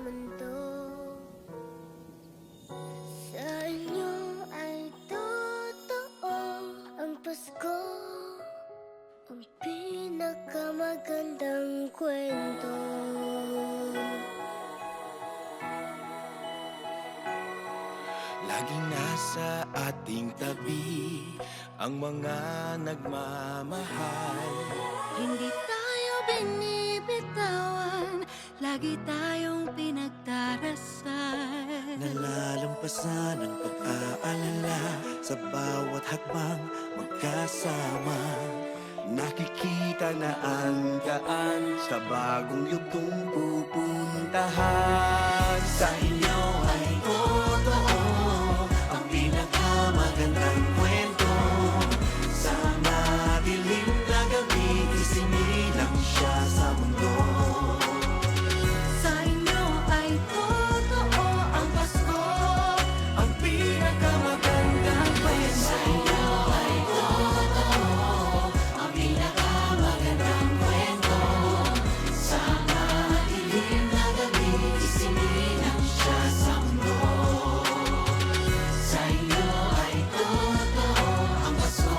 mundo. Sa inyo ay totoo ang Pasko, ang pinakamagandang kwento. Laging nasa ating tabi ang mga nagmamahal. Hindi tayo binibitawan, lagi tayong pinagdarasal. Nalalampasan ang pag-aalala sa bawat hakbang magkasama. Nakikita na ang daan sa bagong yugtong pupuntahan. Sa inyo ay totoo ang pinakamagandang kwento. Sa madilim na gabi, isinilang siya sa mundo. Sa inyo ay totoo ang Pasko, Ang pinakamagandang kwento. sa inyo ay totoo ang pinakamagandang kwento. Sa madilim na gabi, isinilang siya sa mundo. Sa inyo ay totoo ang Pasko,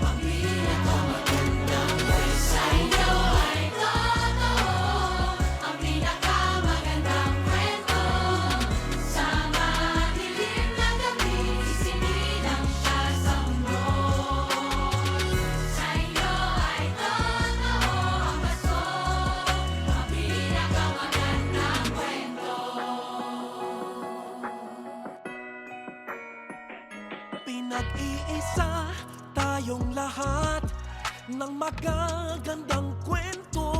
ang pinakamagandang kwento. Sa inyo ay totoo ang pinakamagandang kwento. Sa madilim na gabi, isinilang siya sa mundo. Sa inyo ay totoo ang Pasko, ang pinakamagandang kwento. Pinag-iisa tayong lahat ng magagandang kwento.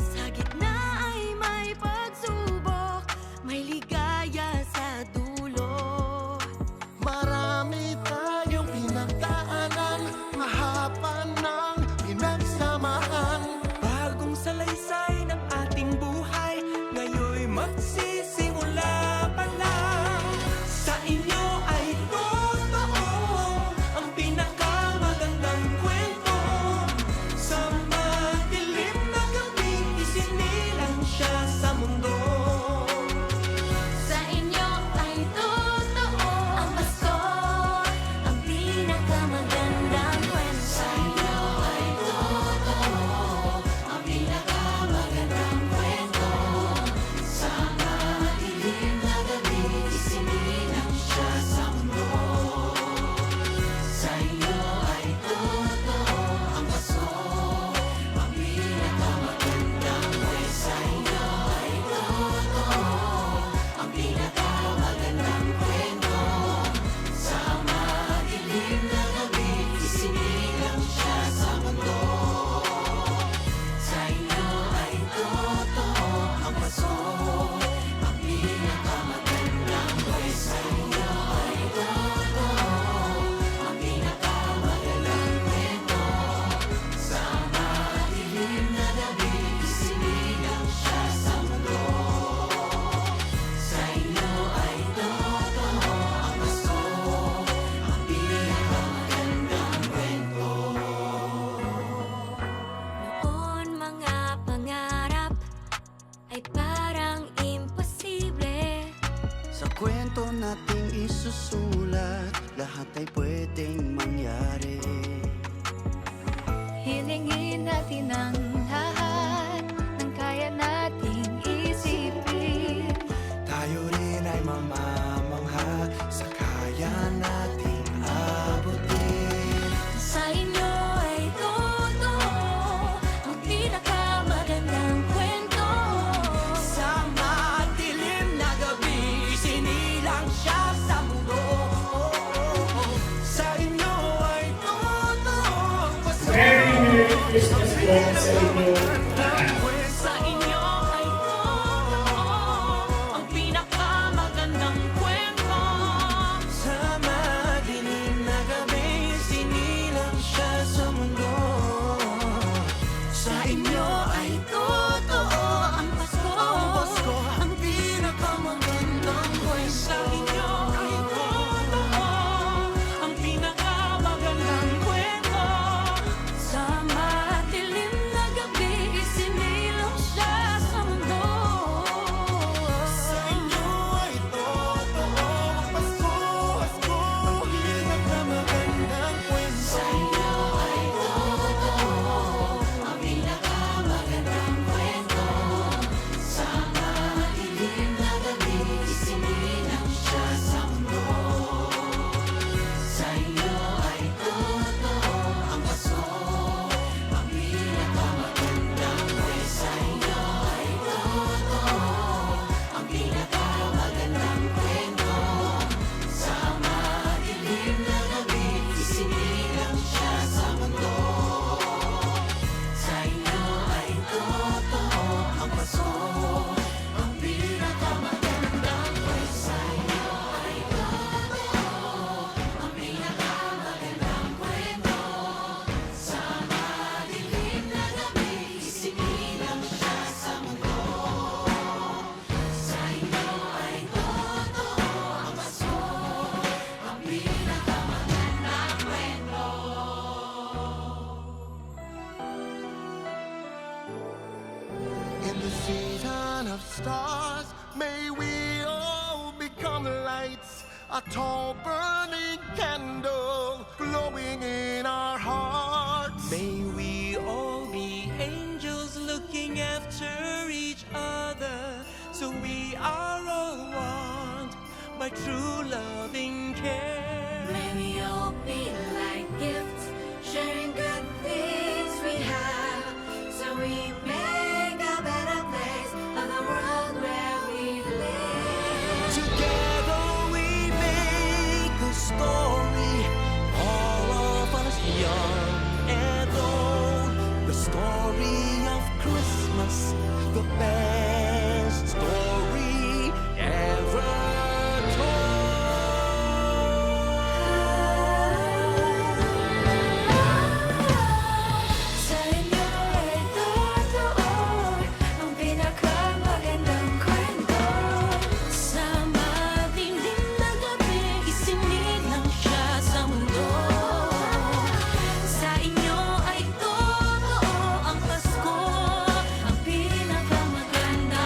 Sa gitna ay may pagsubok, may ligaya sa dulo. Marami tayong pinagdaanan, mahaba ng pinagsamahan. Bagong salaysay ng ating buhay, ngayon magsisimula pa lang. Sa inyo ay totoo ang pinakamagandang kwento. Sa madilim na gabi, isinilang siya sa mundo. Sa inyo ay totoo ang Pasko, ang pinakamagandang kwento. Sa inyo ay totoo ang pinakamagandang kwento. Sa madilim na gabi, isinilang siya sa mundo. Sa inyo ay totoo ang Pasko, ang pinakamagandang kwento. Sa inyo ay totoo ang pinakamagandang kwento. Sa madilim na gabi, isinilang siya sa mundo. Sa inyo ay totoo ang Pasko, ang pinakamagandang kwento. Sa inyo ay totoo ang pinakamagandang kwento. Sa madilim na gabi, isinilang siya sa mundo. Sa inyo ay totoo ang Pasko, ang pinakamagandang kwento. Noon mga pangarap ay parang imposible. Sa kwento nating isusulat, lahat ay pwedeng mangyari. Hilingin natin ang lahat ng kaya nating isipin. Tayo rin ay mamamangha sa kaya nating abutin. Sa inyo ay totoo ang pinakamagandang kwento. Sa madilim na gabi, isinilang siya sa mundo. Sa inyo ay totoo ang Pasko. Merry Christmas po sa inyo lahat. Sa inyo ay totoo ang pinakamagandang kwento. Sa madilim na gabi, isinilang siya sa mundo. Sa inyo ay Totoo ang Pasko, ang pinakamagandang kwento. sa inyo ay totoo ang pinakamagandang kwento. Sa madilim na gabi, season of stars, may we all become lights, a tall burning candle glowing in our hearts. May we all be angels looking after each other, so we are all one by true loving care. May we all be like gifts, sharing good things we have, so we make a better place of the world where we live. Together we make a story, all of us young and old. The story of Christmas, the best story ever told. Sa inyo ay totoo ang pinakamagandang kwento. Sa madilim na gabi, isinilang siya sa mundo. Sa inyo ay totoo ang Pasko, ang pinakamagandang kwento.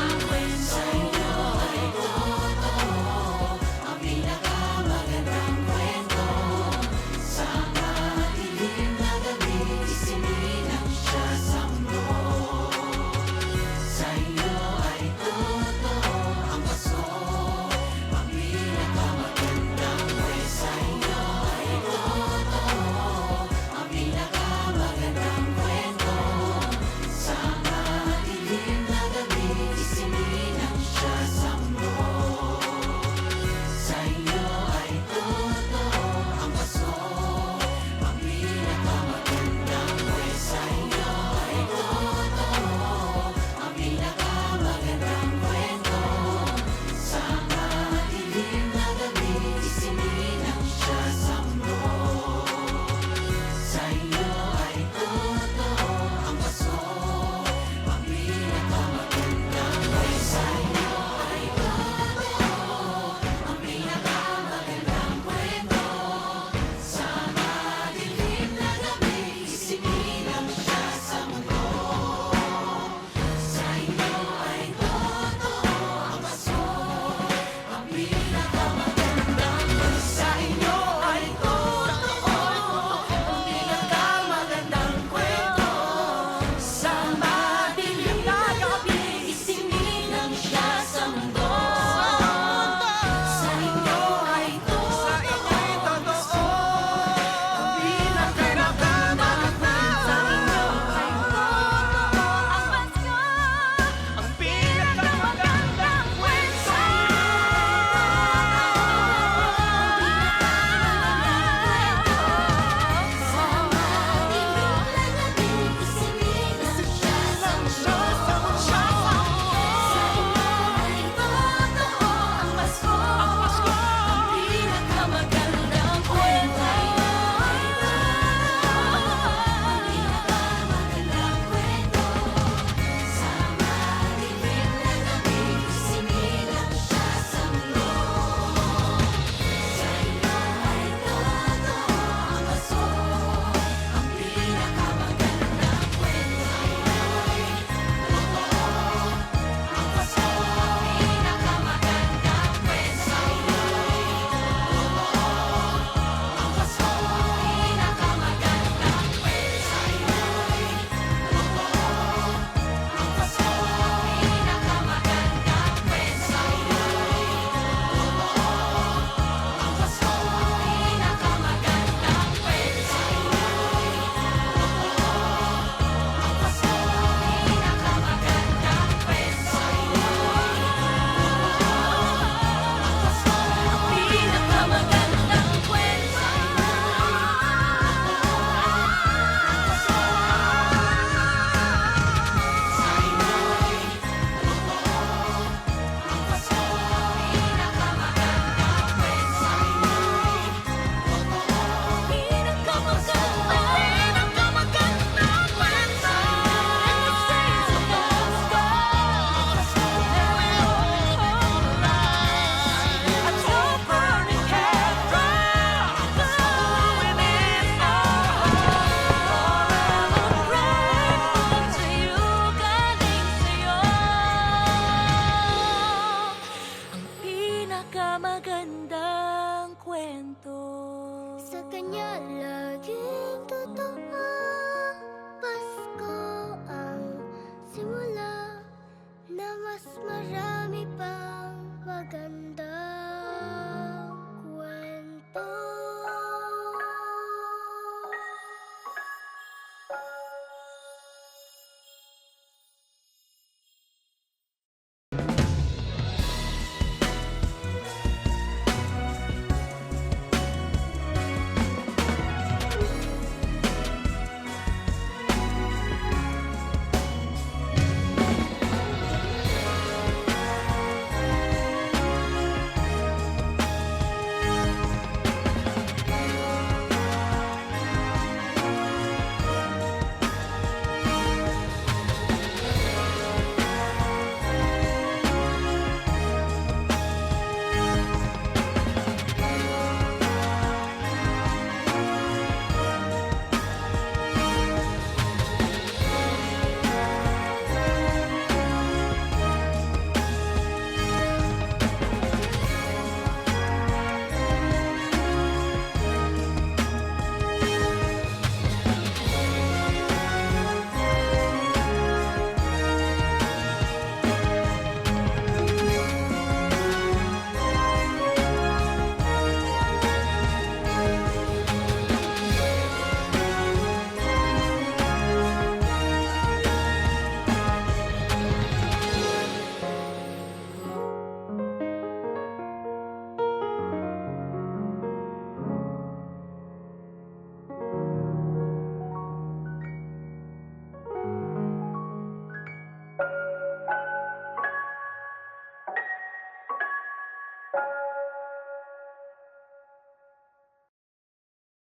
mas marami pang maganda.